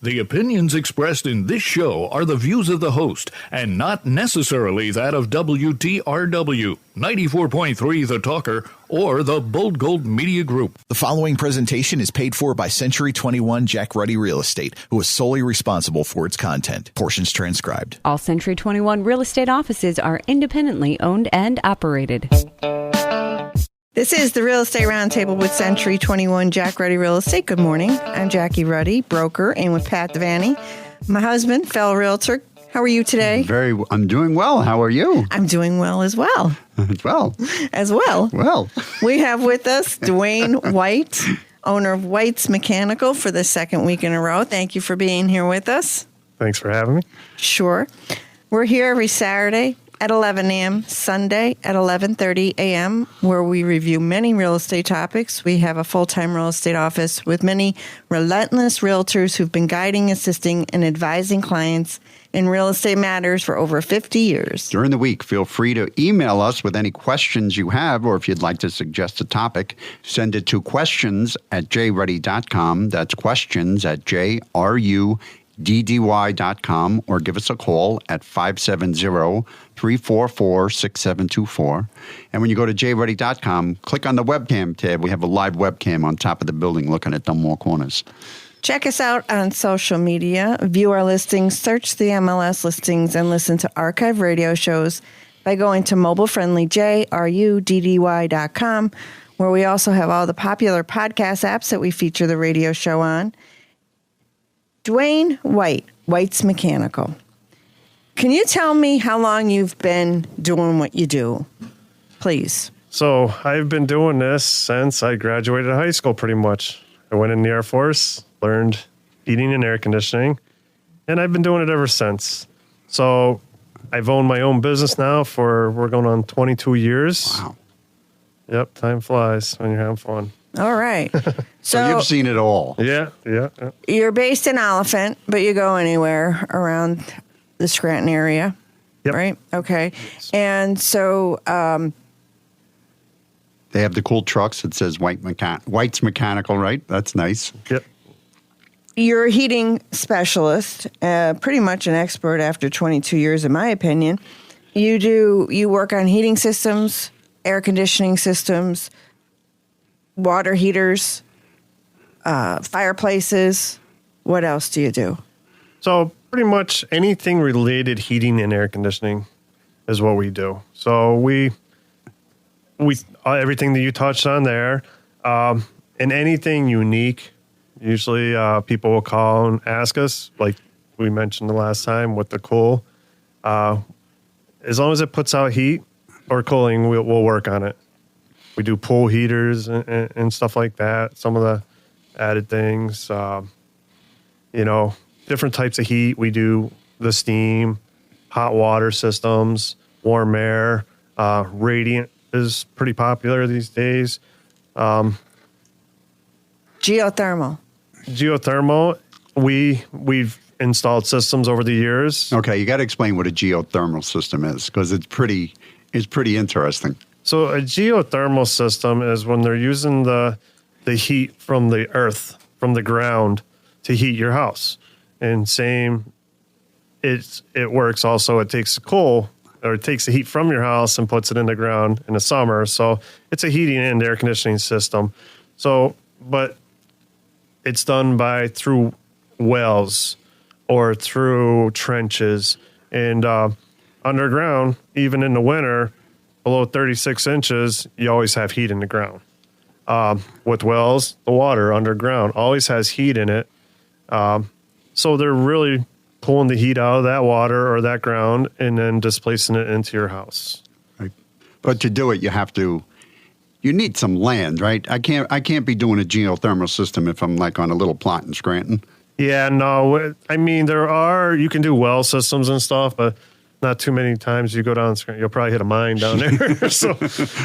The opinions expressed in this show are the views of the host and not necessarily that of WTRW, 94.3 The Talker, or the Bold Gold Media Group. The following presentation is paid for by Century 21 Jack Ruddy Real Estate, who is solely responsible for its content. Portions transcribed. All Century 21 real estate offices are independently owned and operated. This is the Real Estate Roundtable with Century 21 Jack Ruddy Real Estate. Good morning. I'm Jackie Ruddy, broker, and with Pat Devaney, my husband, fellow realtor. How are you today? I'm doing well. How are you? I'm doing well as well. As well. Well. We have with us Dwayne White, owner of White's Mechanical, for the second week in a row. Thank you for being here with us. Thanks for having me. Sure. We're here every Saturday at 11 a.m., Sunday at 11:30 a.m., where we review many real estate topics. We have a full-time real estate office with many relentless realtors who've been guiding, assisting, and advising clients in real estate matters for over 50 years. During the week, feel free to email us with any questions you have, or if you'd like to suggest a topic, send it to questions@jruddy.com. That's questions@jruddy.com, or give us a call at 570-344-6724. And when you go to jruddy.com, click on the webcam tab. We have a live webcam on top of the building looking at Dunmore Corners. Check us out on social media, view our listings, search the MLS listings, and listen to archive radio shows by going to mobile-friendly jruddy.com, where we also have all the popular podcast apps that we feature the radio show on. Dwayne White, White's Mechanical. Can you tell me how long you've been doing what you do, please? So I've been doing this since I graduated high school, pretty much. I went in the Air Force, learned heating and air conditioning, and I've been doing it ever since. So I've owned my own business now we're going on 22 years. Wow. Yep, time flies when you're having fun. All right. So you've seen it all. Yeah. You're based in Oliphant, but you go anywhere around the Scranton area, yep. Right? Okay. And so They have the cool trucks. It says White's Mechanical, right? That's nice. Yep. You're a heating specialist, pretty much an expert after 22 years, in my opinion. You work on heating systems, air conditioning systems, water heaters, fireplaces. What else do you do? So pretty much anything related heating and air conditioning is what we do. So we everything that you touched on there, and anything unique. Usually people will call and ask us, like we mentioned the last time with the cool. As long as it puts out heat or cooling, we'll work on it. We do pool heaters and stuff like that. Some of the added things, different types of heat. We do the steam, hot water systems, warm air. Radiant is pretty popular these days. Geothermal. We've installed systems over the years. Okay, you got to explain what a geothermal system is, because it's pretty interesting. So a geothermal system is when they're using the heat from the earth, from the ground, to heat your house. And it works also. It takes the heat from your house and puts it in the ground in the summer. So it's a heating and air conditioning system. So, but it's done through wells or through trenches and underground. Even in the winter, below 36 inches, you always have heat in the ground. With wells, the water underground always has heat in it. So they're really pulling the heat out of that water or that ground and then displacing it into your house. Right. But to do it, you need some land, right? I can't be doing a geothermal system if I'm like on a little plot in Scranton. Yeah, no. I mean, you can do well systems and stuff, but not too many times you go down Scranton, you'll probably hit a mine down there.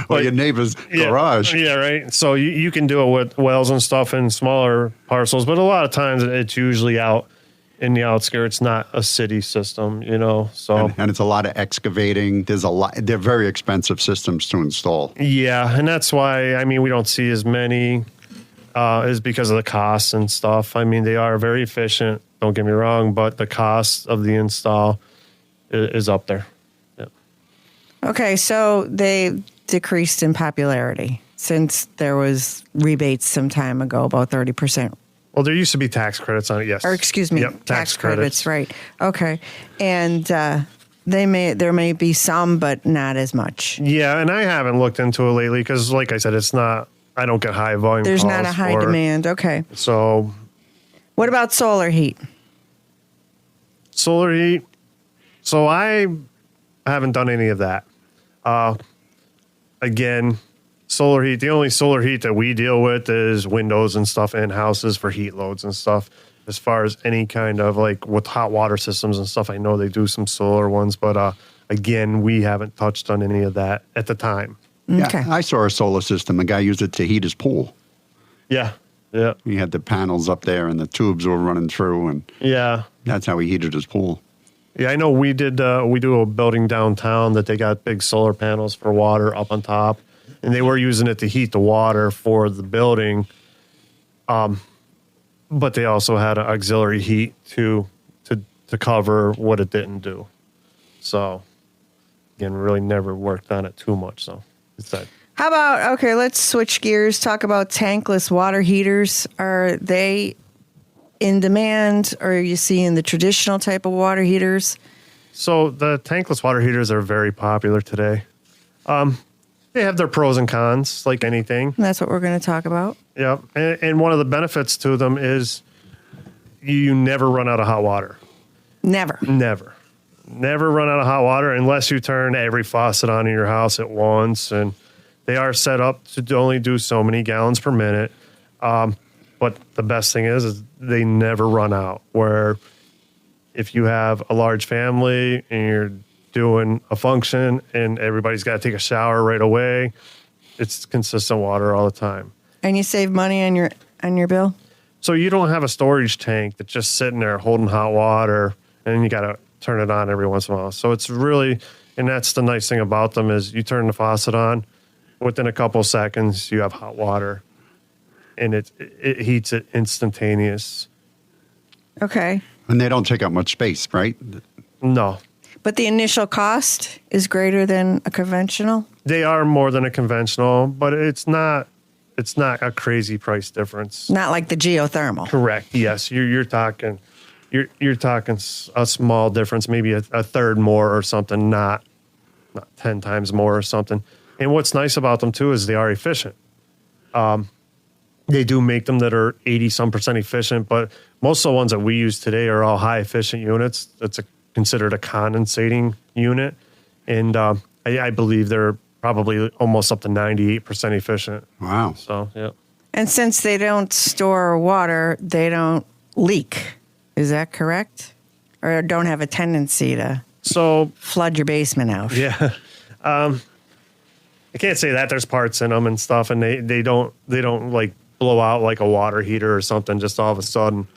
Or your neighbor's garage. Yeah, right. So you can do it with wells and stuff in smaller parcels, but a lot of times it's usually out in the outskirts, not a city system, so. And it's a lot of excavating. They're very expensive systems to install. Yeah, and that's why, we don't see as many is because of the costs and stuff. They are very efficient Don't get me wrong, but the cost of the install is up there. Yeah. Okay, so they decreased in popularity since there was rebates some time ago, about 30%. Well, there used to be tax credits on it, yes. Or excuse me, Yep, tax credits, right. Okay. And there may be some, but not as much. Yeah, and I haven't looked into it lately because, like I said, I don't get high volume There's calls not a high for it. demand. Okay. So What about solar heat? solar heat. So I haven't done any of that. Again, solar heat. The only solar heat that we deal with is windows and stuff in houses for heat loads and stuff. As far as any kind of like with hot water systems and stuff, I know they do some solar ones, but again, we haven't touched on any of that at the time. Okay. Yeah, I saw a solar system. A guy used it to heat his pool. Yeah. Yeah. He had the panels up there and the tubes were running through, and Yeah. that's how he heated his pool. Yeah, I know we did. We do a building downtown that they got big solar panels for water up on top, and they were using it to heat the water for the building. But they also had an auxiliary heat to cover what it didn't do. So again, really never worked on it too much. So it's that. How about, okay, let's switch gears, talk about tankless water heaters. Are they in demand, or are you seeing the traditional type of water heaters? So the tankless water heaters are very popular today. They have their pros and cons, like anything. And that's what we're going to talk about. Yeah, and one of the benefits to them is you never run out of hot water. Never. Never run out of hot water unless you turn every faucet on in your house at once. And they are set up to only do so many gallons per minute. But the best thing is they never run out. Where if you have a large family and you're doing a function and everybody's got to take a shower right away, it's consistent water all the time. And you save money on your bill? So you don't have a storage tank that's just sitting there holding hot water, and you got to turn it on every once in a while. So it's really, and that's the nice thing about them is you turn the faucet on, within a couple seconds you have hot water, and it heats it instantaneous. Okay. And they don't take up much space, right? No. But the initial cost is greater than a conventional? They are more than a conventional, but it's not a crazy price difference. Not like the geothermal. Correct. Yes, you're talking a small difference, maybe a third more or something, not 10 times more or something. And what's nice about them too is they are efficient. They do make them that are 80% efficient, but most of the ones that we use today are all high efficient units. That's considered a condensating unit, and I believe they're probably almost up to 98% efficient. Wow. So yeah. And since they don't store water, they don't leak. Is that correct? Or don't have a tendency to flood your basement out? Yeah. I can't say that. There's parts in them and stuff, and they don't like blow out like a water heater or something just all of a sudden.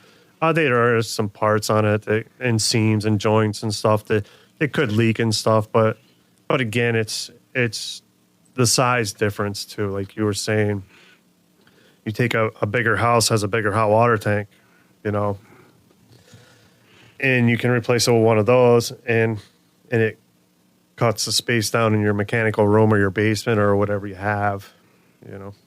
There are some parts on it and seams and joints and stuff that it could leak and stuff, but again, it's the size difference too. Like you were saying, you take a bigger house has a bigger hot water tank, and you can replace it with one of those, and it cuts the space down in your mechanical room or your basement or whatever you have.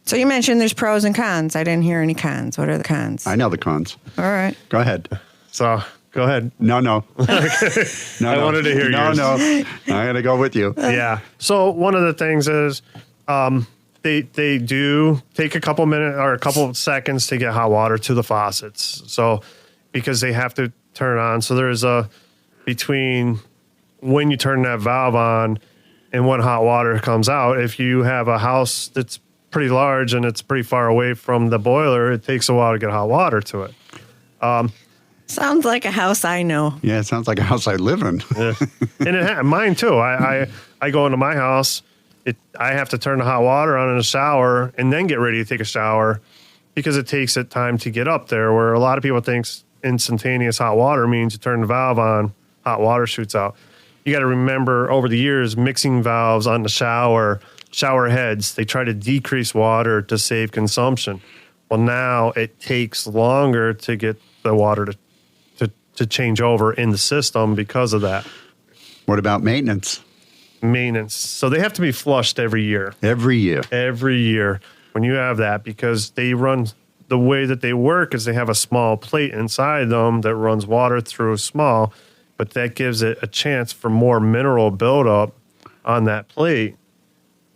So you mentioned there's pros and cons. I didn't hear any cons. What are the cons? I know the cons. All right. Go ahead. So go ahead. No. No, I wanted to hear yours. No. I'm going to go with you. Yeah. So one of the things is they do take a couple minutes or a couple of seconds to get hot water to the faucets. So because they have to turn on. So there's between when you turn that valve on and when hot water comes out. If you have a house that's pretty large and it's pretty far away from the boiler, it takes a while to get hot water to it. Sounds like a house I know. Yeah, it sounds like a house I live in. Yeah. And mine too. I go into my house. I have to turn the hot water on in the shower and then get ready to take a shower because it takes it time to get up there. Where a lot of people think instantaneous hot water means you turn the valve on, hot water shoots out. You got to remember over the years, mixing valves on the shower heads, they try to decrease water to save consumption. Well, now it takes longer to get the water to to change over in the system because of that. What about maintenance? Maintenance. So they have to be flushed every year. Every year. Every year when you have that, because they run, the way that they work is they have a small plate inside them that runs water through small, but that gives it a chance for more mineral buildup on that plate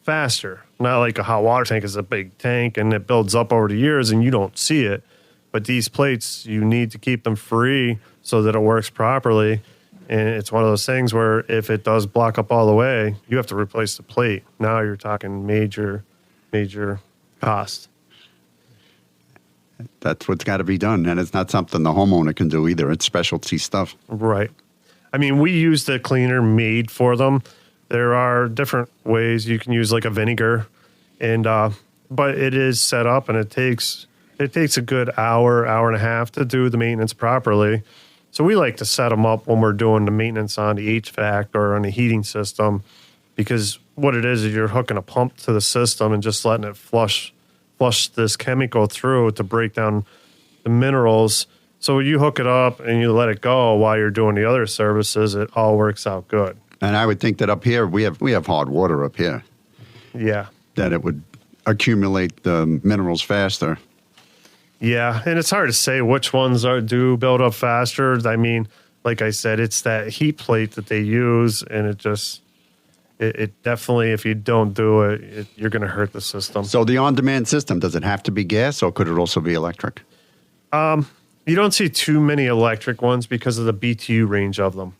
faster. Not like a hot water tank is a big tank and it builds up over the years and you don't see it. But these plates, you need to keep them free so that it works properly. And it's one of those things where if it does block up all the way, you have to replace the plate. Now you're talking major cost. That's what's got to be done. And it's not something the homeowner can do either. It's specialty stuff. Right. I mean, we use the cleaner made for them. There are different ways you can use like a vinegar, and but it is set up and it takes a good hour and a half to do the maintenance properly. So we like to set them up when we're doing the maintenance on the HVAC or on the heating system, because what it is you're hooking a pump to the system and just letting it flush this chemical through to break down the minerals. So you hook it up and you let it go while you're doing the other services, it all works out good. And I would think that up here, we have hard water up here. Yeah. That it would accumulate the minerals faster. Yeah, and it's hard to say which ones do build up faster. I mean, like I said, it's that heat plate that they use, and it definitely, if you don't do it, you're going to hurt the system. So the on-demand system, does it have to be gas or could it also be electric? You don't see too many electric ones because of the BTU range of them.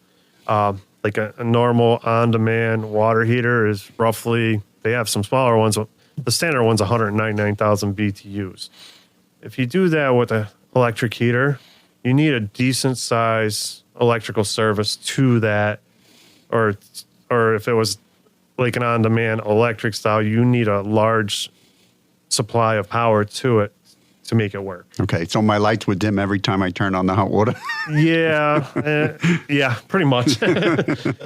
Like a normal on-demand water heater is roughly, they have some smaller ones. The standard one's 199,000 BTUs. If you do that with an electric heater, you need a decent size electrical service to that, or if it was like an on-demand electric style, you need a large supply of power to it to make it work. Okay, so my lights would dim every time I turn on the hot water? Yeah, yeah, pretty much.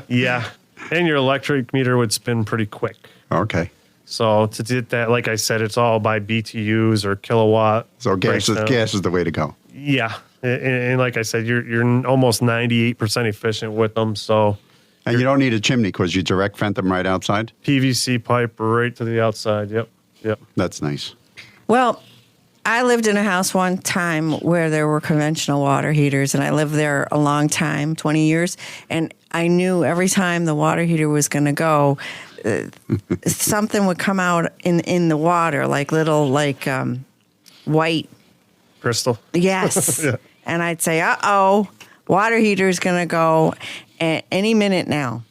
Yeah, and your electric meter would spin pretty quick. Okay. So to do that, like I said, it's all by BTUs or kilowatt. So gas is the way to go. Yeah, and like I said, you're almost 98% efficient with them. So, and you don't need a chimney because you direct vent them right outside? PVC pipe right to the outside. Yep. That's nice. Well, I lived in a house one time where there were conventional water heaters, and I lived there a long time, 20 years, and I knew every time the water heater was going to go, something would come out in the water, like little white crystal. Yes. Yeah. And I'd say, "Uh-oh, water heater's going to go any minute now."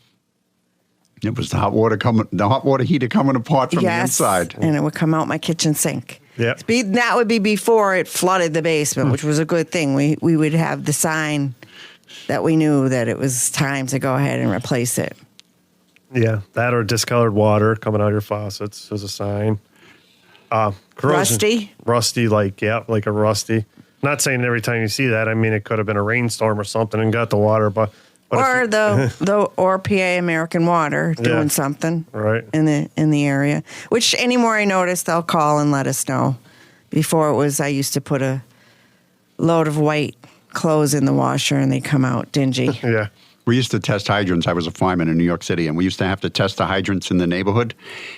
It was the hot water heater coming apart from the inside. And it would come out my kitchen sink. Yeah. That would be before it flooded the basement, which was a good thing. We would have the sign that we knew that it was time to go ahead and replace it. Yeah, that or discolored water coming out of your faucets is a sign. Corrosion. Rusty, like a rusty. Not saying every time you see that. I mean, it could have been a rainstorm or something and got the water, but or or PA American Water doing something right in the area. Which any more I notice, they'll call and let us know. Before it was, I used to put a load of white clothes in the washer and they come out dingy. Yeah. We used to test hydrants. I was a fireman in New York City, and we used to have to test the hydrants in the neighborhood.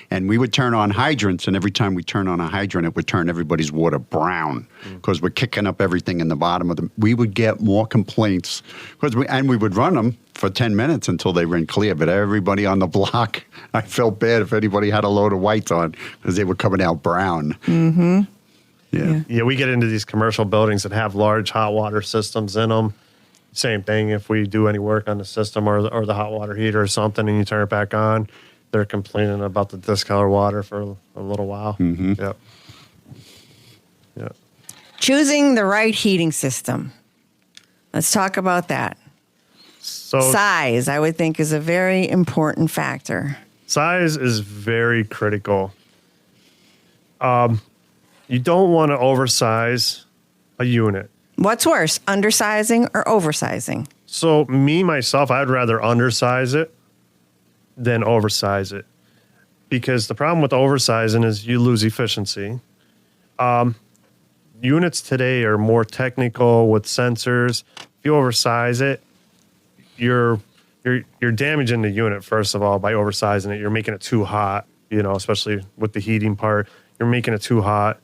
And we would turn on hydrants, and every time we turn on a hydrant, it would turn everybody's water brown because we're kicking up everything in the bottom of them. We would get more complaints and we would run them for 10 minutes until they ran clear. But everybody on the block, I felt bad if anybody had a load of whites on because they were coming out brown. Mm-hmm. Yeah, we get into these commercial buildings that have large hot water systems in them. Same thing if we do any work on the system or the hot water heater or something and you turn it back on, they're complaining about the discolored water for a little while. Mm-hmm. Yep. Choosing the right heating system. Let's talk about that. So size, I would think, is a very important factor. Size is very critical. You don't want to oversize a unit. What's worse, undersizing or oversizing? So myself, I'd rather undersize it than oversize it. Because the problem with oversizing is you lose efficiency. Units today are more technical with sensors. If you oversize it, you're damaging the unit, first of all, by oversizing it. You're making it too hot, especially with the heating part. You're making it too hot.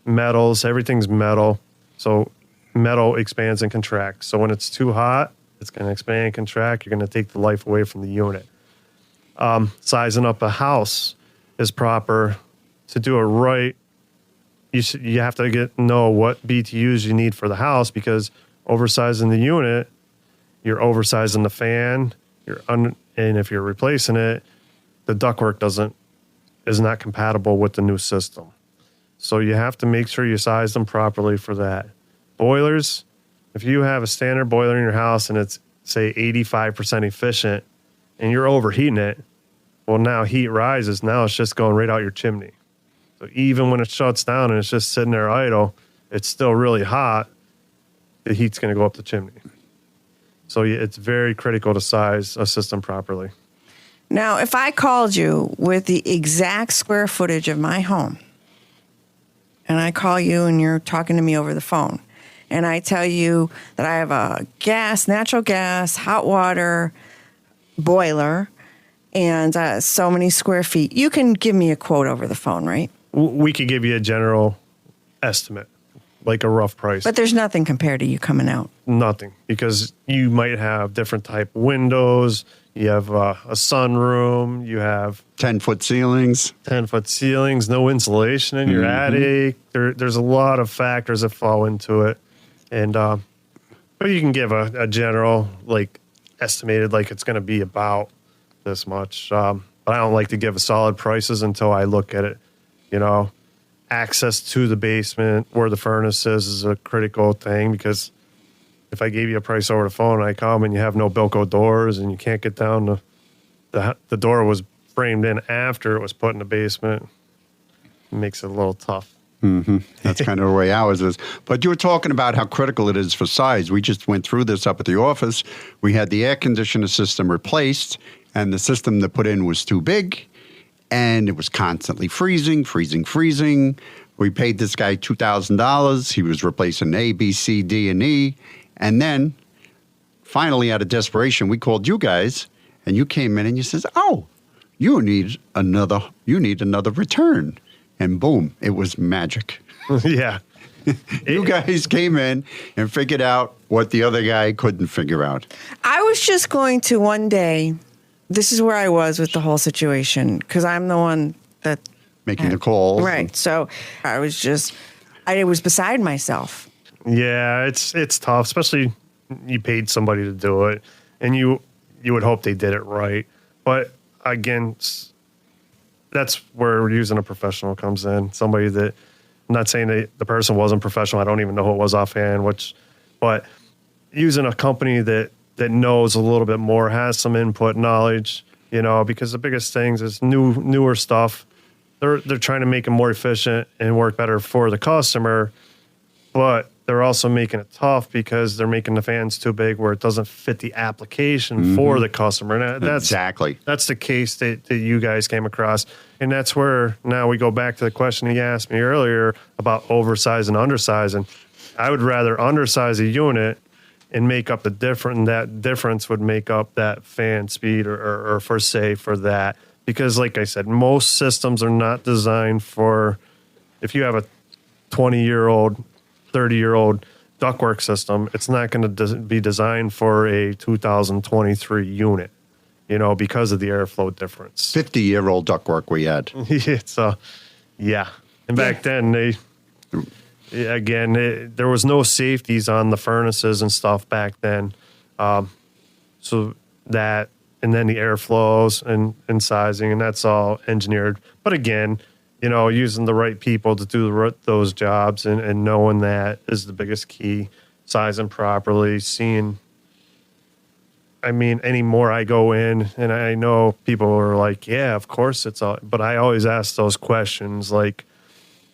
Metals, everything's metal. So metal expands and contracts. So when it's too hot, it's going to expand and contract. You're going to take the life away from the unit. Sizing up a house is proper. To do it right, you have to know what BTUs you need for the house, because oversizing the unit, you're oversizing the fan, and if you're replacing it, the ductwork is not compatible with the new system. So you have to make sure you size them properly for that. Boilers, if you have a standard boiler in your house and it's, say, 85% efficient and you're overheating it, well, now heat rises. Now it's just going right out your chimney. So even when it shuts down and it's just sitting there idle, it's still really hot. The heat's going to go up the chimney. So it's very critical to size a system properly. Now, if I called you with the exact square footage of my home, and I call you and you're talking to me over the phone, and I tell you that I have a natural gas, hot water boiler, and so many square feet, you can give me a quote over the phone, right? We could give you a general estimate, like a rough price. But there's nothing compared to you coming out. Nothing, because you might have different type windows. You have a sunroom. You have 10-foot ceilings. 10-foot ceilings, no insulation in your attic. There's a lot of factors that fall into it. And but you can give a general, like, estimated, like it's going to be about this much. But I don't like to give solid prices until I look at it. Access to the basement where the furnace is a critical thing, because if I gave you a price over the phone and I come and you have no Bilco doors and you can't get down the door was framed in after it was put in the basement, it makes it a little tough. Mm-hmm. That's kind of the way ours is. But you were talking about how critical it is for size. We just went through this up at the office. We had the air conditioner system replaced, and the system that put in was too big, and it was constantly freezing. We paid this guy $2,000. He was replacing A, B, C, D, and E. And then, finally, out of desperation, we called you guys, and you came in and you says, "Oh, you need another return." And boom, it was magic. Yeah. You guys came in and figured out what the other guy couldn't figure out. I was just going to one day, this is where I was with the whole situation, because I'm the one that... Making the calls. Right. So I was beside myself. Yeah, it's tough, especially you paid somebody to do it, and you would hope they did it right. But again, that's where using a professional comes in. Somebody that, I'm not saying that the person wasn't professional. I don't even know who it was offhand, but using a company that knows a little bit more, has some input knowledge, because the biggest things is newer stuff. They're trying to make it more efficient and work better for the customer, but they're also making it tough because they're making the fans too big where it doesn't fit the application for the customer. And Exactly. That's the case that you guys came across. And that's where now we go back to the question you asked me earlier about oversize and undersizing. I would rather undersize a unit and make up the difference, and that difference would make up that fan speed or for that. Because like I said, most systems are not designed for, if you have a 20-year-old, 30-year-old ductwork system, it's not going to be designed for a 2023 unit, because of the airflow difference. 50-year-old ductwork we had. Yeah. And back then, there was no safeties on the furnaces and stuff back then. So that, and then the airflows and sizing, and that's all engineered. But again, using the right people to do those jobs and knowing that is the biggest key. Sizing properly, seeing. I mean, anymore I go in, and I know people are like, yeah, of course it's all. But I always ask those questions like,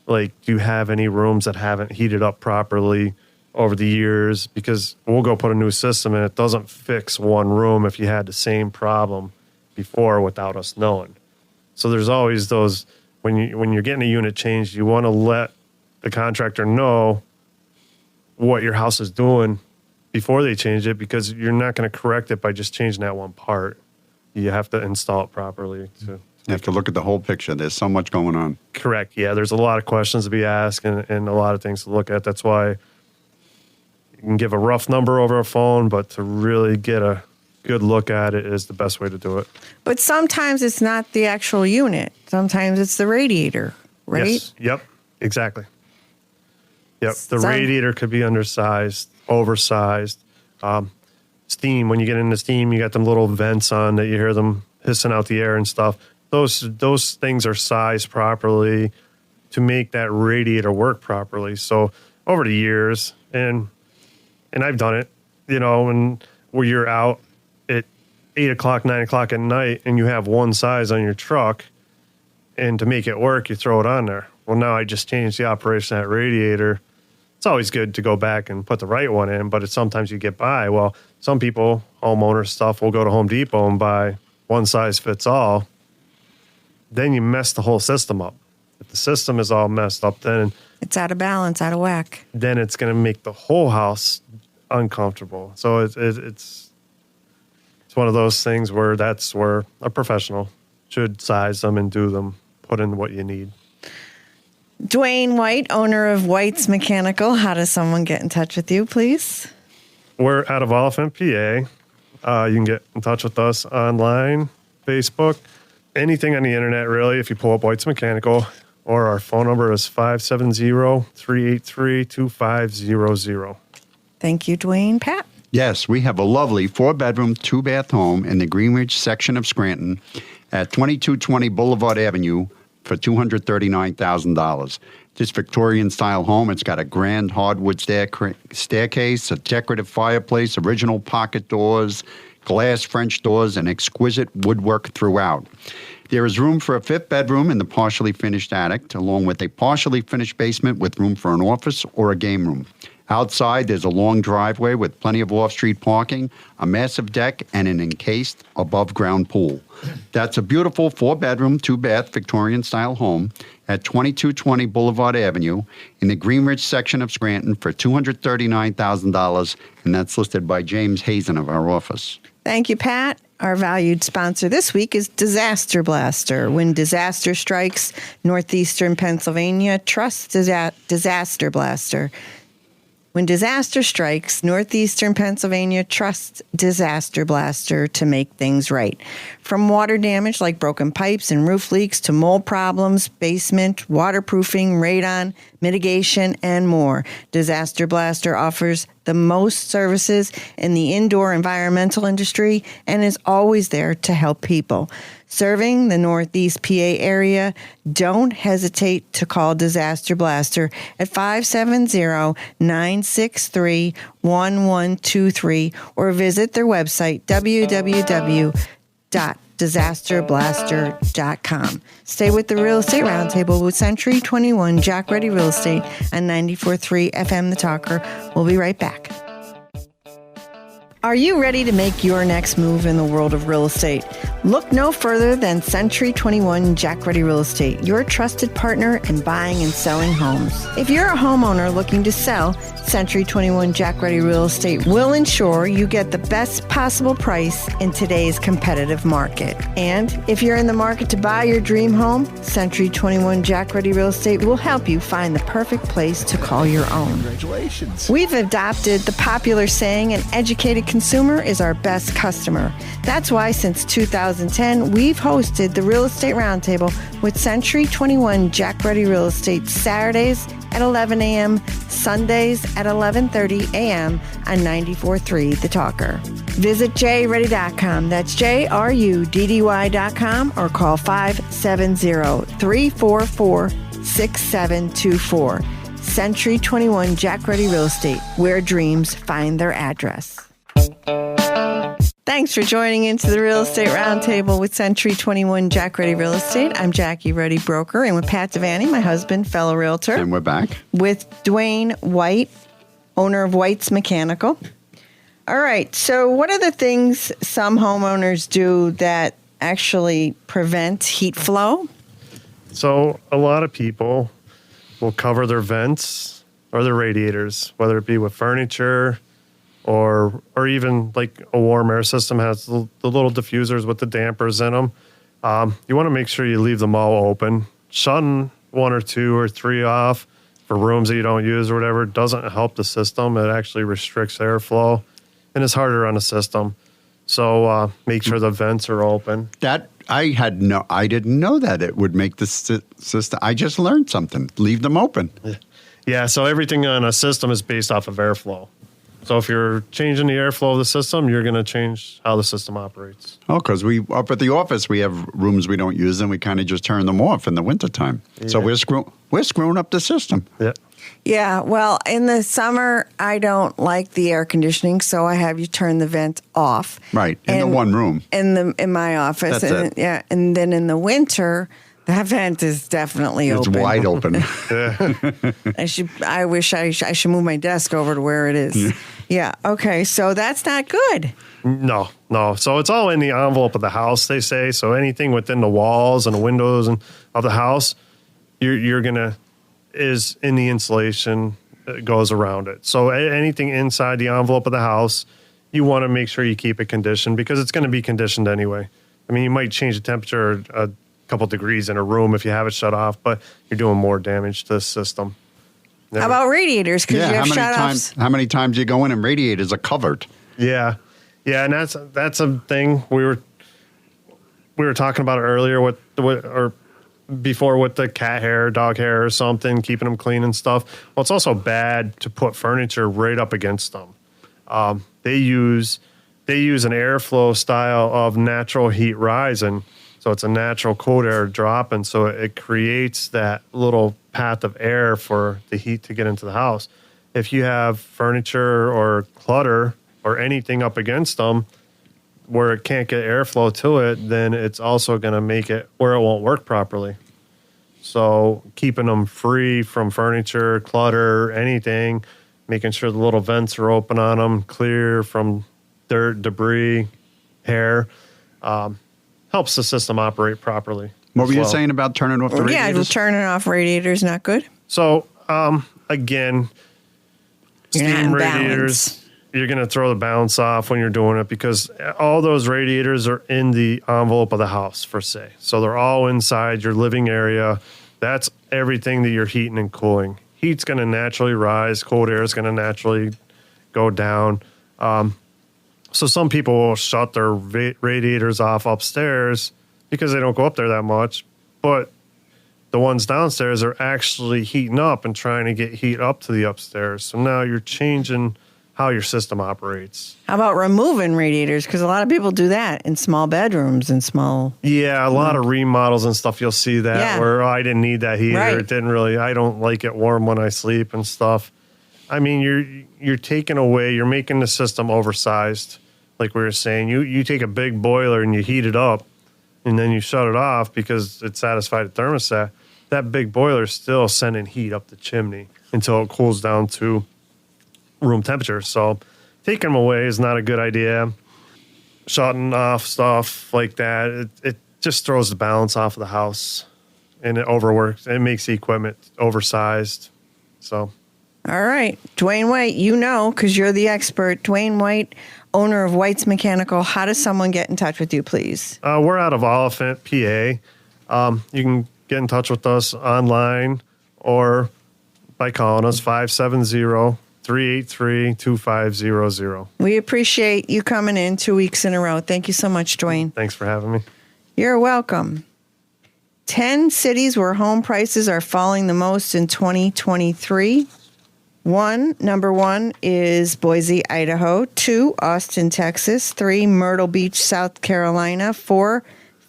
do you have any rooms that haven't heated up properly over the years? Because we'll go put a new system and it doesn't fix one room if you had the same problem before without us knowing. So there's always those, when you're getting a unit changed, you want to let the contractor know what your house is doing before they change it, because you're not going to correct it by just changing that one part. You have to install it properly. You have to look at the whole picture. There's so much going on. Correct. Yeah, there's a lot of questions to be asked and a lot of things to look at. That's why you can give a rough number over a phone, but to really get a good look at it is the best way to do it. But sometimes it's not the actual unit. Sometimes it's the radiator, right? Yes. Yep. Exactly. Yep. The radiator could be undersized, oversized. Steam, when you get into steam, you got them little vents on that you hear them hissing out the air and stuff. Those things are sized properly to make that radiator work properly. So over the years, and I've done it, and where you're out at 8 o'clock, 9 o'clock at night, and you have one size on your truck, and to make it work, you throw it on there. Well, now I just changed the operation of that radiator. It's always good to go back and put the right one in, but sometimes you get by. Well, some people, homeowners stuff, will go to Home Depot and buy one size fits all. Then you mess the whole system up. If the system is all messed up, then it's out of balance, out of whack. Then it's going to make the whole house uncomfortable. So it's one of those things where that's where a professional should size them and do them, put in what you need. Dwayne White, owner of White's Mechanical. How does someone get in touch with you, please? We're out of Oliphant, PA. You can get in touch with us online, Facebook, anything on the internet, really, if you pull up White's Mechanical. Or our phone number is 570-383-2500. Thank you, Dwayne. Pat? Yes, we have a lovely 4-bedroom, 2-bath home in the Greenwich section of Scranton at 2220 Boulevard Avenue for $239,000. This Victorian-style home, it's got a grand hardwood staircase, a decorative fireplace, original pocket doors, glass French doors, and exquisite woodwork throughout. There is room for a 5th bedroom in the partially finished attic, along with a partially finished basement with room for an office or a game room. Outside, there's a long driveway with plenty of off-street parking, a massive deck, and an encased above-ground pool. That's a beautiful 4-bedroom, 2-bath Victorian-style home at 2220 Boulevard Avenue in the Greenwich section of Scranton for $239,000, and that's listed by James Hazen of our office. Thank you, Pat. Our valued sponsor this week is Disaster Blaster. When disaster strikes northeastern Pennsylvania, trust Disaster Blaster. When disaster strikes northeastern Pennsylvania, trust Disaster Blaster to make things right. From water damage like broken pipes and roof leaks to mold problems, basement, waterproofing, radon, mitigation, and more, Disaster Blaster offers the most services in the indoor environmental industry and is always there to help people. Serving the Northeast PA area, don't hesitate to call Disaster Blaster at 570-963-1123 or visit their website, www.disasterblaster.com. Stay with the Real Estate Roundtable with Century 21 Jack Ready Real Estate on 94.3 FM The Talker. We'll be right back. Are you ready to make your next move in the world of real estate? Look no further than Century 21 Jack Ready Real Estate, your trusted partner in buying and selling homes. If you're a homeowner looking to sell, Century 21 Jack Ready Real Estate will ensure you get the best possible price in today's competitive market. And if you're in the market to buy your dream home, Century 21 Jack Ready Real Estate will help you find the perfect place to call your own. Congratulations. We've adopted the popular saying, an educated consumer is our best customer. That's why since 2010, we've hosted the Real Estate Roundtable with Century 21 Jack Ready Real Estate Saturdays at 11 a.m., Sundays at 11:30 a.m. on 94.3 The Talker. Visit jready.com. That's JRUDDY.com or call 570-344-6724. Century 21 Jack Ready Real Estate, where dreams find their address. Thanks for joining into the Real Estate Roundtable with Century 21 Jack Ready Real Estate. I'm Jackie Ready Broker, and with Pat Devaney, my husband, fellow realtor. And we're back. With Dwayne White, owner of White's Mechanical. All right, so what are the things some homeowners do that actually prevent heat flow? So a lot of people will cover their vents or their radiators, whether it be with furniture, or even like a warm air system has the little diffusers with the dampers in them. You want to make sure you leave them all open. Shutting 1 or 2 or 3 off for rooms that you don't use or whatever doesn't help the system. It actually restricts airflow, and it's harder on the system. So make sure the vents are open. That I didn't know that it would make the system. I just learned something. Leave them open. Yeah, so everything on a system is based off of airflow. So if you're changing the airflow of the system, you're going to change how the system operates. Oh, because we up at the office, we have rooms we don't use, and we kind of just turn them off in the wintertime. Yeah. So we're screwing up the system. Yeah. Yeah, well, in the summer, I don't like the air conditioning, so I have you turn the vent off. Right, in the one room. In my office. That's it. Yeah, and then in the winter, that vent is definitely open. It's wide open. I wish I should move my desk over to where it is. Yeah, okay, so that's not good. No. So it's all in the envelope of the house, they say. So anything within the walls and the windows of the house, you're going to, is in the insulation that goes around it. So anything inside the envelope of the house, you want to make sure you keep it conditioned because it's going to be conditioned anyway. I mean, you might change the temperature a couple degrees in a room if you have it shut off, but you're doing more damage to the system. How about radiators? Because you have shut-offs. How many times you go in and radiators are covered? Yeah, and that's a thing we were talking about earlier or before with the cat hair, dog hair, or something, keeping them clean and stuff. Well, it's also bad to put furniture right up against them. They use an airflow style of natural heat rising. So it's a natural cold air dropping, so it creates that little path of air for the heat to get into the house. If you have furniture or clutter or anything up against them where it can't get airflow to it, then it's also going to make it where it won't work properly. So keeping them free from furniture, clutter, anything, making sure the little vents are open on them, clear from dirt, debris, hair, helps the system operate properly. What were you saying about turning off the radiators? Yeah, turning off radiators not good. So, again, steam radiators, you're going to throw the balance off when you're doing it because all those radiators are in the envelope of the house, per se. So they're all inside your living area. That's everything that you're heating and cooling. Heat's going to naturally rise. Cold air is going to naturally go down. So some people will shut their radiators off upstairs because they don't go up there that much. But the ones downstairs are actually heating up and trying to get heat up to the upstairs. So now you're changing how your system operates. How about removing radiators? Because a lot of people do that in small bedrooms and small... Yeah, a lot of remodels and stuff, you'll see that where I didn't need that heater. Right. It didn't really... I don't like it warm when I sleep and stuff. I mean, you're taking away... You're making the system oversized. Like we were saying, you take a big boiler and you heat it up and then you shut it off because it satisfied the thermostat. That big boiler is still sending heat up the chimney until it cools down to room temperature. So taking them away is not a good idea. Shutting off stuff like that, it just throws the balance off of the house and it overworks. It makes the equipment oversized. So. All right. Dwayne White, because you're the expert. Dwayne White, owner of White's Mechanical. How does someone get in touch with you, please? We're out of Oliphant, PA. You can get in touch with us online or by calling us 570-383-2500. We appreciate you coming in 2 weeks in a row. Thank you so much, Dwayne. Thanks for having me. You're welcome. 10 cities where home prices are falling the most in 2023. Number one is Boise, Idaho. 2, Austin, Texas. 3, Myrtle Beach, South Carolina. 4,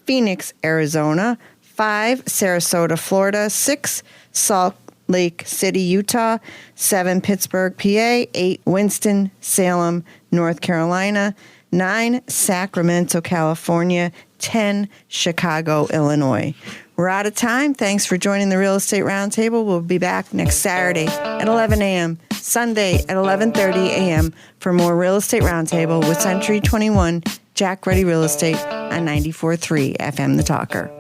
Phoenix, Arizona. 5, Sarasota, Florida. 6, Salt Lake City, Utah. 7, Pittsburgh, PA. 8, Winston-Salem, North Carolina. 9, Sacramento, California. 10, Chicago, Illinois. We're out of time. Thanks for joining the Real Estate Roundtable. We'll be back next Saturday at 11 a.m., Sunday at 11:30 a.m. for more Real Estate Roundtable with Century 21 Jack Ready Real Estate on 94.3 FM The Talker.